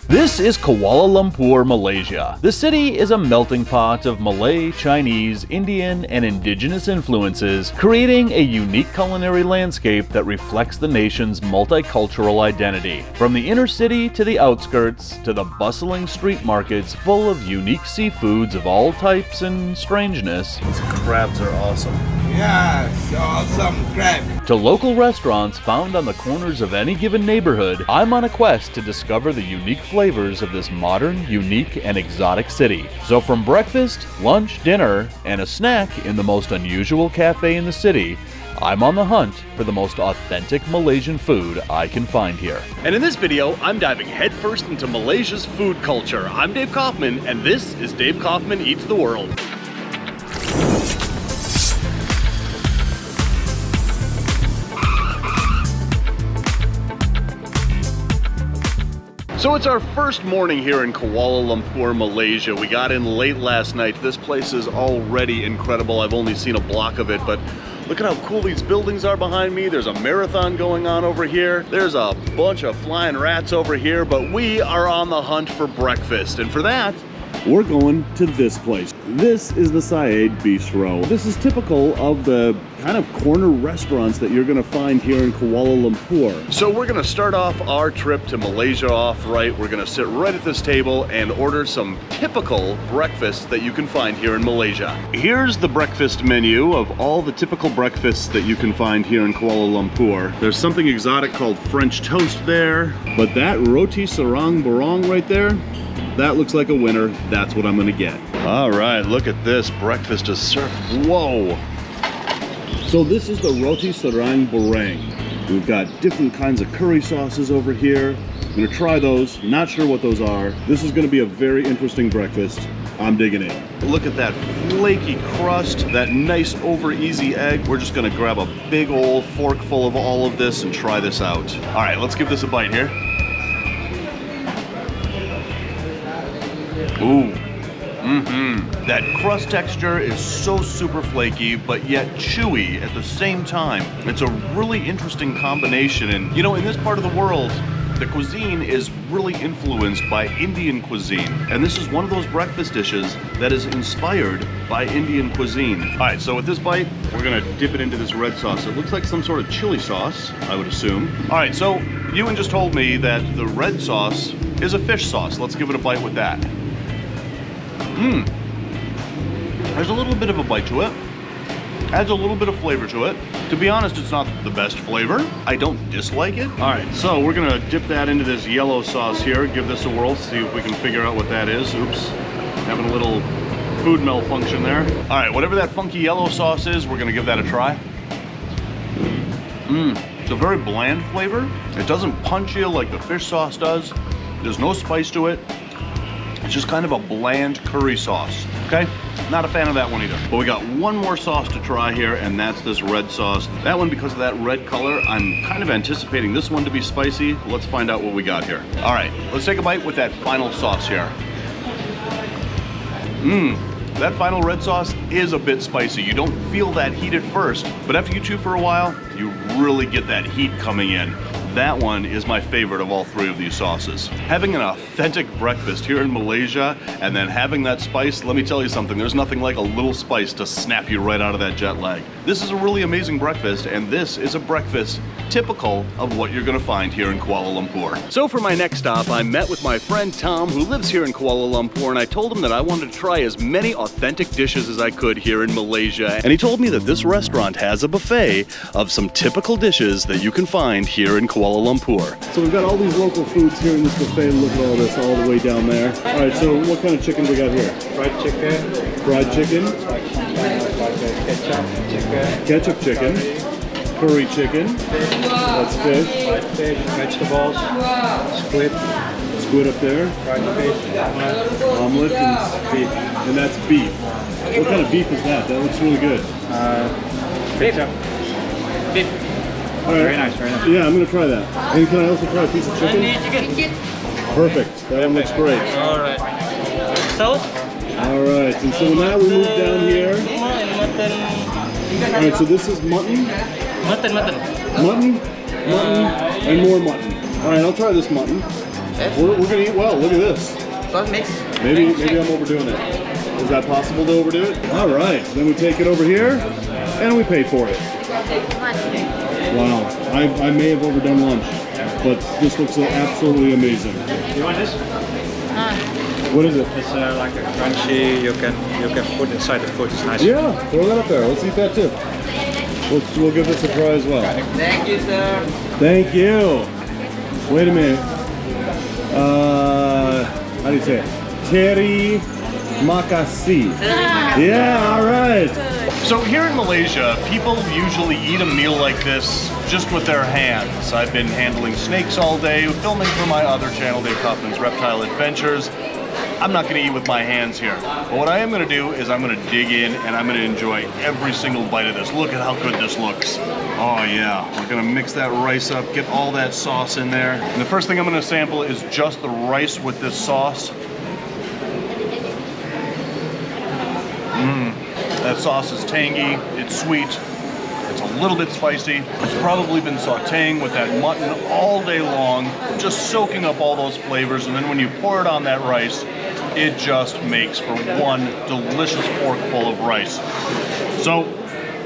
This is Kuala Lumpur, Malaysia. The city is a melting pot of Malay, Chinese, Indian, and indigenous influences, creating a unique culinary landscape that reflects the nation's multicultural identity. From the inner city to the outskirts, to the bustling street markets full of unique seafoods of all types and strangeness. These crabs are awesome. Yes, awesome crab. To local restaurants found on the corners of any given neighborhood, I'm on a quest to discover the unique flavors of this modern, unique, and exotic city. So from breakfast, lunch, dinner, and a snack in the most unusual cafe in the city, I'm on the hunt for the most authentic Malaysian food I can find here. And in this video, I'm diving headfirst into Malaysia's food culture. I'm Dave Kaufman, and this is Dave Kaufman Eats the World. So it's our first morning here in Kuala Lumpur, Malaysia. We got in late last night. This place is already incredible. I've only seen a block of it, but look at how cool these buildings are behind me. There's a marathon going on over here. There's a bunch of flying rats over here, but we are on the hunt for breakfast. And for that, we're going to this place. This is the Syed Bistro. This is typical of the kind of corner restaurants that you're gonna find here in Kuala Lumpur. So we're gonna start off our trip to Malaysia off right. We're gonna sit right at this table and order some typical breakfasts that you can find here in Malaysia. Here's the breakfast menu of all the typical breakfasts that you can find here in Kuala Lumpur. There's something exotic called French toast there, but that Roti Sarang Burung right there, that looks like a winner. That's what I'm gonna get. All right, look at this. Breakfast is served. Whoa. So this is the Roti Sarang Burung. We've got different kinds of curry sauces over here. I'm gonna try those. Not sure what those are. This is gonna be a very interesting breakfast. I'm digging in. Look at that flaky crust, that nice over easy egg. We're just gonna grab a big old fork full of all of this and try this out. All right, let's give this a bite here. Ooh, That crust texture is so super flaky, but yet chewy at the same time. It's a really interesting combination. And you know, in this part of the world, the cuisine is really influenced by Indian cuisine. And this is one of those breakfast dishes that is inspired by Indian cuisine. All right, so with this bite, we're gonna dip it into this red sauce. It looks like some sort of chili sauce, I would assume. All right, so Ewan just told me that the red sauce is a fish sauce. Let's give it a bite with that. There's a little bit of a bite to it. Adds a little bit of flavor to it. To be honest, it's not the best flavor. I don't dislike it. All right, so we're gonna dip that into this yellow sauce here. Give this a whirl, see if we can figure out what that is. Oops, having a little food malfunction there. All right, whatever that funky yellow sauce is, we're gonna give that a try. It's a very bland flavor. It doesn't punch you like the fish sauce does. There's no spice to it. It's just kind of a bland curry sauce, okay? Not a fan of that one either. But we got one more sauce to try here, and that's this red sauce. That one, because of that red color, I'm kind of anticipating this one to be spicy. Let's find out what we got here. All right, let's take a bite with that final sauce here. That final red sauce is a bit spicy. You don't feel that heat at first, but after you chew for a while, you really get that heat coming in. That one is my favorite of all three of these sauces. Having an authentic breakfast here in Malaysia and then having that spice, let me tell you something, there's nothing like a little spice to snap you right out of that jet lag. This is a really amazing breakfast, and this is a breakfast typical of what you're gonna find here in Kuala Lumpur. So for my next stop, I met with my friend Tom, who lives here in Kuala Lumpur, and I told him that I wanted to try as many authentic dishes as I could here in Malaysia. And he told me that this restaurant has a buffet of some typical dishes that you can find here in Kuala Lumpur. So we've got all these local foods here in this buffet. Look at all this all the way down there. All right, so what kind of chicken we got here? Fried chicken. Fried chicken. Ketchup chicken. Ketchup chicken. Curry chicken. That's fish. Fried fish, vegetables. Squid. Squid up there. Fried fish. Omelet and beef. And that's beef. What kind of beef is that? That looks really good. Ketchup. Beef. All right. Very nice, very nice. Yeah, I'm gonna try that. And can I also try a piece of chicken? Perfect. That one looks great. All right. Sauce? All right. And so now we move down here. All right. So this is mutton. Mutton. Mutton, and more mutton. All right, I'll try this mutton. We're gonna eat well. Look at this. Sauce mix. Maybe I'm overdoing it. Is that possible to overdo it? All right. Then we take it over here and we pay for it. Wow. I may have overdone lunch, but this looks absolutely amazing. You want this? What is it? It's like a crunchy. You can put inside the food. It's nice. Yeah, throw that up there. Let's eat that too. We'll give this a try as well. Thank you, sir. Thank you. Wait a minute. How do you say it? Terry Makasi. Yeah, all right. So here in Malaysia, people usually eat a meal like this just with their hands. I've been handling snakes all day, filming for my other channel, Dave Kaufman's Reptile Adventures. I'm not going to eat with my hands here. But what I am going to do is I'm going to dig in and I'm going to enjoy every single bite of this. Look at how good this looks. Oh yeah, we're going to mix that rice up, get all that sauce in there. And the first thing I'm going to sample is just the rice with this sauce. That sauce is tangy, it's sweet, it's a little bit spicy. It's probably been sauteing with that mutton all day long, just soaking up all those flavors, and then when you pour it on that rice, it just makes for one delicious forkful of rice. So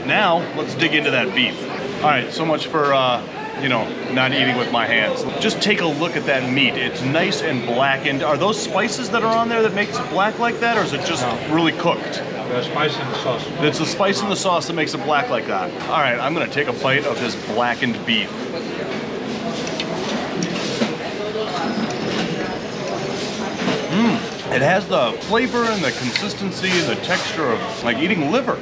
now let's dig into that beef. All right, so much for not eating with my hands. Just take a look at that meat. It's nice and blackened. Are those spices that are on there that makes it black like that, or is it just really cooked? The spice in the sauce. It's the spice in the sauce that makes it black like that. All right, I'm gonna take a bite of this blackened beef. It has the flavor and the consistency and the texture of like eating liver.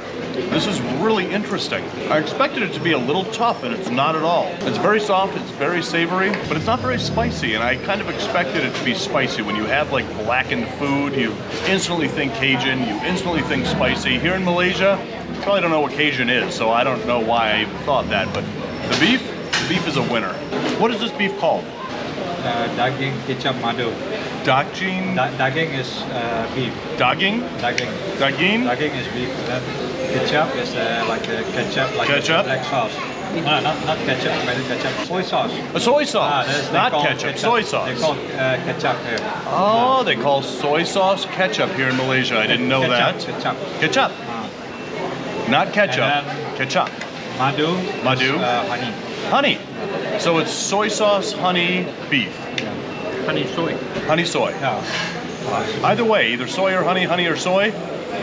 This is really interesting. I expected it to be a little tough, and it's not at all. It's very soft, it's very savory, but it's not very spicy, and I kind of expected it to be spicy. When you have like blackened food, you instantly think Cajun, you instantly think spicy. Here in Malaysia, you probably don't know what Cajun is, so I don't know why I even thought that, but the beef is a winner. What is this beef called? Daging kicap madu. Daging? Daging is beef. Daging? Daging. Daging? Daging is beef. Then ketchup is like the ketchup, like Ketchup? black sauce. No, not ketchup, but ketchup. Soy sauce. A soy sauce, They not call ketchup, soy sauce. They call ketchup here. Oh, they call soy sauce ketchup here in Malaysia. I didn't know that. Ketchup. Ketchup. Not ketchup. And Ketchup. Madu. Madu. Is, honey. Honey. So it's soy sauce, honey, beef. Honey soy. Honey soy. Yeah. Either way, either soy or honey or soy,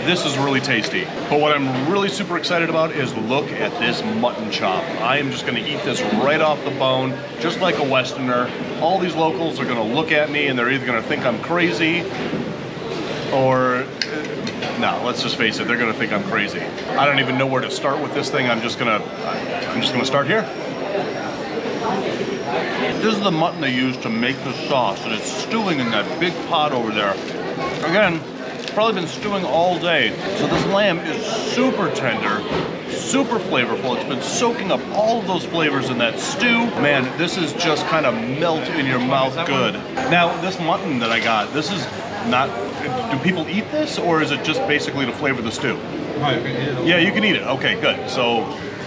this is really tasty. But what I'm really super excited about is look at this mutton chop. I am just gonna eat this right off the bone, just like a Westerner. All these locals are gonna look at me and they're either gonna think I'm crazy or, no, let's just face it, they're gonna think I'm crazy. I don't even know where to start with this thing. I'm just gonna start here. This is the mutton they use to make the sauce, and it's stewing in that big pot over there. Again, it's probably been stewing all day. So this lamb is super tender, super flavorful. It's been soaking up all of those flavors in that stew. Man, this is just kind of melt in your mouth good. Now, this mutton that I got, this is not, do people eat this, or is it just basically to flavor the stew? Oh, you can eat it. Yeah, you can eat it. Okay, good. So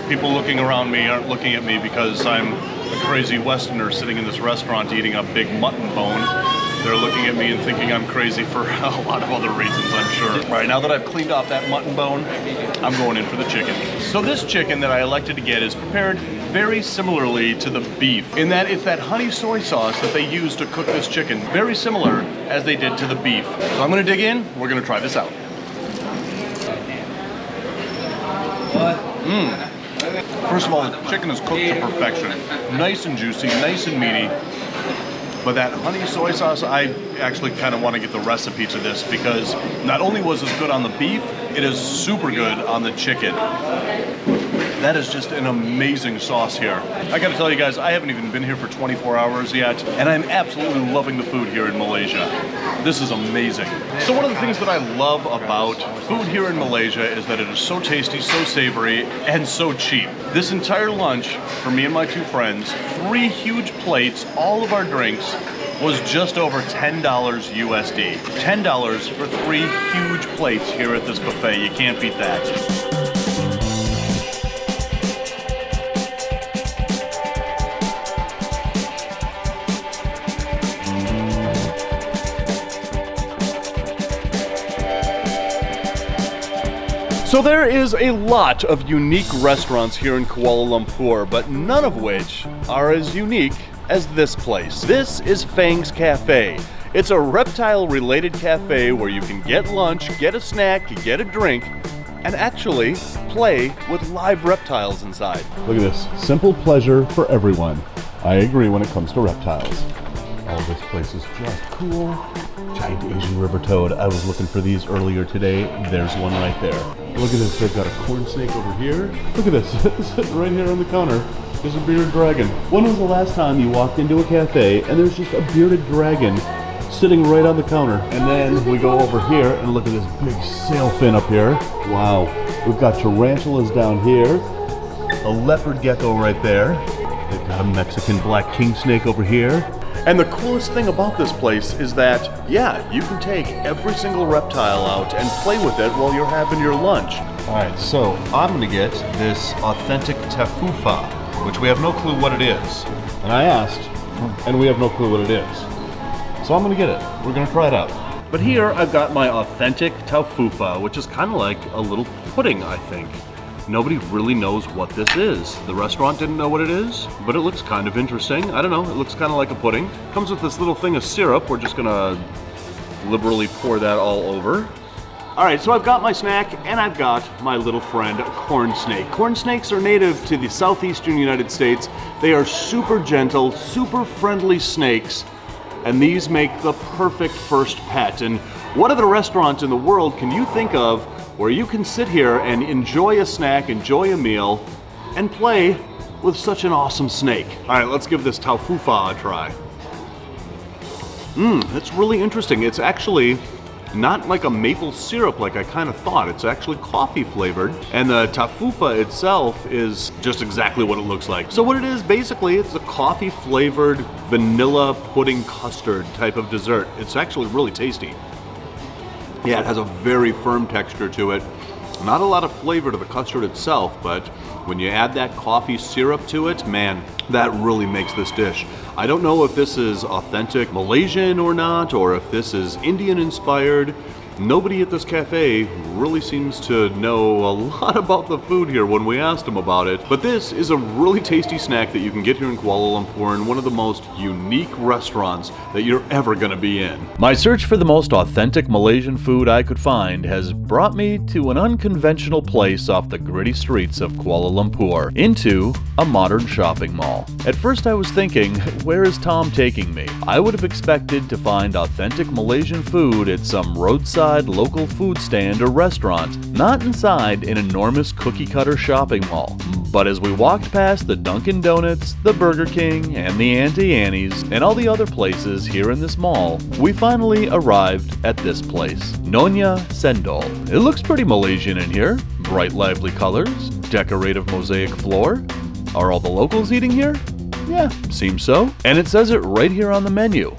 people looking around me aren't looking at me because I'm a crazy Westerner sitting in this restaurant eating a big mutton bone. They're looking at me and thinking I'm crazy for a lot of other reasons, I'm sure. All right, now that I've cleaned off that mutton bone, I'm going in for the chicken. So this chicken that I elected to get is prepared very similarly to the beef, in that it's that honey soy sauce that they use to cook this chicken, very similar as they did to the beef. So I'm gonna dig in, we're gonna try this out. First of all, the chicken is cooked to perfection. Nice and juicy, nice and meaty. But that honey soy sauce, I actually kind of want to get the recipe to this because not only was it good on the beef, it is super good on the chicken. That is just an amazing sauce here. I gotta tell you guys, I haven't even been here for 24 hours yet, and I'm absolutely loving the food here in Malaysia. This is amazing. So one of the things that I love about food here in Malaysia is that it is so tasty, so savory, and so cheap. This entire lunch, for me and my two friends, 3 huge plates, all of our drinks, was just over $10 USD. $10 for 3 huge plates here at this buffet. You can't beat that. So there is a lot of unique restaurants here in Kuala Lumpur, but none of which are as unique as this place. This is Fang's Cafe. It's a reptile-related cafe where you can get lunch, get a snack, get a drink, and actually play with live reptiles inside. Look at this. Simple pleasure for everyone. I agree when it comes to reptiles. Oh, this place is just cool. Giant Asian river toad. I was looking for these earlier today. There's one right there. Look at this. They've got a corn snake over here. Look at this. Sitting right here on the counter. There's a bearded dragon. When was the last time you walked into a cafe and there's just a bearded dragon sitting right on the counter? And then we go over here and look at this big sailfin up here. Wow. We've got tarantulas down here. A leopard gecko right there. They've got a Mexican black king snake over here. And the coolest thing about this place is that, yeah, you can take every single reptile out and play with it while you're having your lunch. All right, so I'm gonna get this authentic tafufa, which we have no clue what it is. And I asked, and we have no clue what it is. So I'm gonna get it. We're gonna try it out. But here I've got my authentic tafufa, which is kind of like a little pudding, I think. Nobody really knows what this is. The restaurant didn't know what it is, but it looks kind of interesting. I don't know, it looks kind of like a pudding. Comes with this little thing of syrup. We're just gonna liberally pour that all over. All right, so I've got my snack and I've got my little friend, a corn snake. Corn snakes are native to the southeastern United States. They are super gentle, super friendly snakes, and these make the perfect first pet. And what other restaurant in the world can you think of where you can sit here and enjoy a snack, enjoy a meal, and play with such an awesome snake? All right, let's give this tafufa a try. It's really interesting. It's actually not like a maple syrup like I kind of thought. It's actually coffee flavored, and the tafufa itself is just exactly what it looks like. So what it is, basically, it's a coffee flavored vanilla pudding custard type of dessert. It's actually really tasty. Yeah, it has a very firm texture to it. Not a lot of flavor to the custard itself, but when you add that coffee syrup to it, man, that really makes this dish. I don't know if this is authentic Malaysian or not, or if this is Indian inspired. Nobody at this cafe really seems to know a lot about the food here when we asked them about it. But this is a really tasty snack that you can get here in Kuala Lumpur in one of the most unique restaurants that you're ever gonna be in. My search for the most authentic Malaysian food I could find has brought me to an unconventional place off the gritty streets of Kuala Lumpur, into a modern shopping mall. At first I was thinking, where is Tom taking me? I would have expected to find authentic Malaysian food at some roadside local food stand or restaurant, not inside an enormous cookie-cutter shopping mall. But as we walked past the Dunkin' Donuts, the Burger King, and the Auntie Annie's, and all the other places here in this mall, we finally arrived at this place, Nyonya Sendol. It looks pretty Malaysian in here. Bright, lively colors, decorative mosaic floor. Are all the locals eating here? Yeah, seems so. And it says it right here on the menu.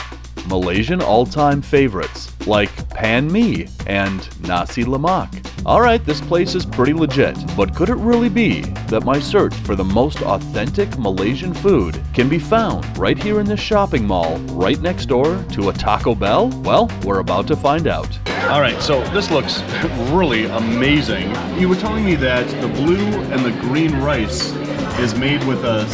Malaysian all-time favorites, like Pan Mi and Nasi Lemak. Alright, this place is pretty legit, but could it really be that my search for the most authentic Malaysian food can be found right here in this shopping mall, right next door to a Taco Bell? Well, we're about to find out. Alright, so this looks really amazing. You were telling me that the blue and the green rice is made with a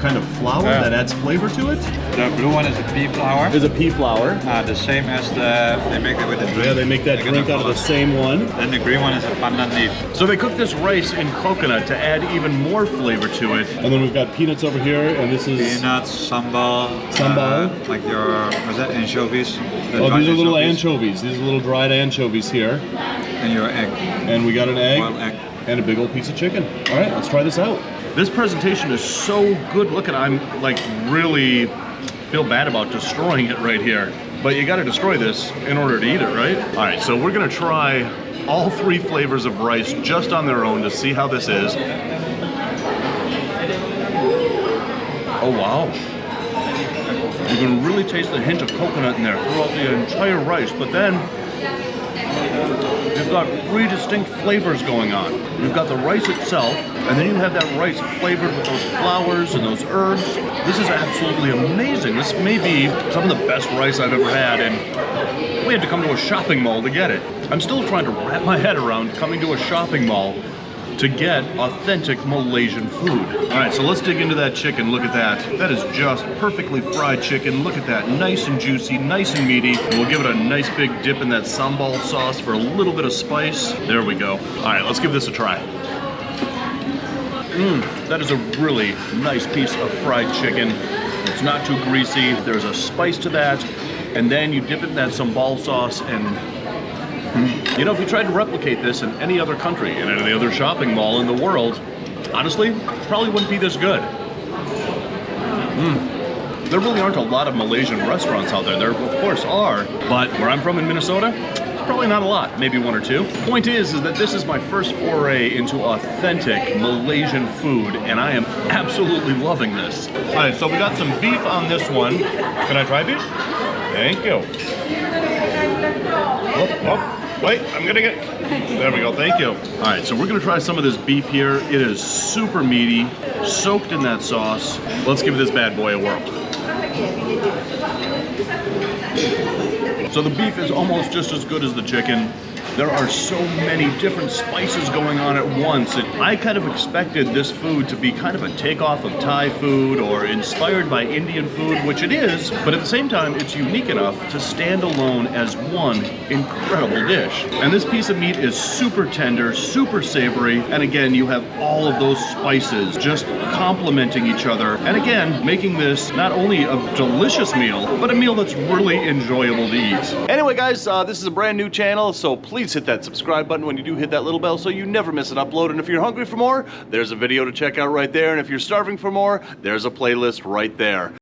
kind of flour that adds flavor to it? The blue one is a pea flour. Is a pea flour. The same as they make it with the drink. Yeah, they make that drink out of the same one. And the green one is a pandan leaf. So they cook this rice in coconut to add even more flavor to it. And then we've got peanuts over here, and this is... Peanuts, sambal. Sambal. Like your, what's that, anchovies? Oh, these are little anchovies. These are little dried anchovies here. And your egg. And we got an egg. Boiled egg. And a big old piece of chicken. All right, let's try this out. This presentation is so good looking. I'm like really feel bad about destroying it right here. But you gotta destroy this in order to eat it, right? All right, so we're gonna try all three flavors of rice just on their own to see how this is. Oh, wow. You can really taste the hint of coconut in there throughout the entire rice, but then you've got three distinct flavors going on. You've got the rice itself, and then you have that rice flavored with those flowers and those herbs. This is absolutely amazing. This may be some of the best rice I've ever had, and We had to come to a shopping mall to get it. I'm still trying to wrap my head around coming to a shopping mall to get authentic Malaysian food. All right, so let's dig into that chicken. Look at that. That is just perfectly fried chicken. Look at that, nice and juicy, nice and meaty. And we'll give it a nice big dip in that sambal sauce for a little bit of spice. There we go. All right, let's give this a try. That is a really nice piece of fried chicken. It's not too greasy. There's a spice to that. And then you dip it in that sambal sauce and you know, if you tried to replicate this in any other country, in any other shopping mall in the world, honestly, it probably wouldn't be this good. There really aren't a lot of Malaysian restaurants out there. There, of course, are, but where I'm from in Minnesota, it's probably not a lot, maybe one or two. Point is that this is my first foray into authentic Malaysian food, and I am absolutely loving this. All right, so we got some beef on this one. Can I try beef? Thank you. Oh. Wait, I'm gonna get, there we go, thank you. All right, so we're gonna try some of this beef here. It is super meaty, soaked in that sauce. Let's give this bad boy a whirl. So the beef is almost just as good as the chicken. There are so many different spices going on at once. I kind of expected this food to be kind of a takeoff of Thai food or inspired by Indian food, which it is, but at the same time, it's unique enough to stand alone as one incredible dish. And this piece of meat is super tender, super savory, and again, you have all of those spices just complementing each other. And again, making this not only a delicious meal, but a meal that's really enjoyable to eat. Anyway, guys, this is a brand new channel, so please hit that subscribe button when you do hit that little bell so you never miss an upload. And if you're hungry for more, there's a video to check out right there. And if you're starving for more, there's a playlist right there.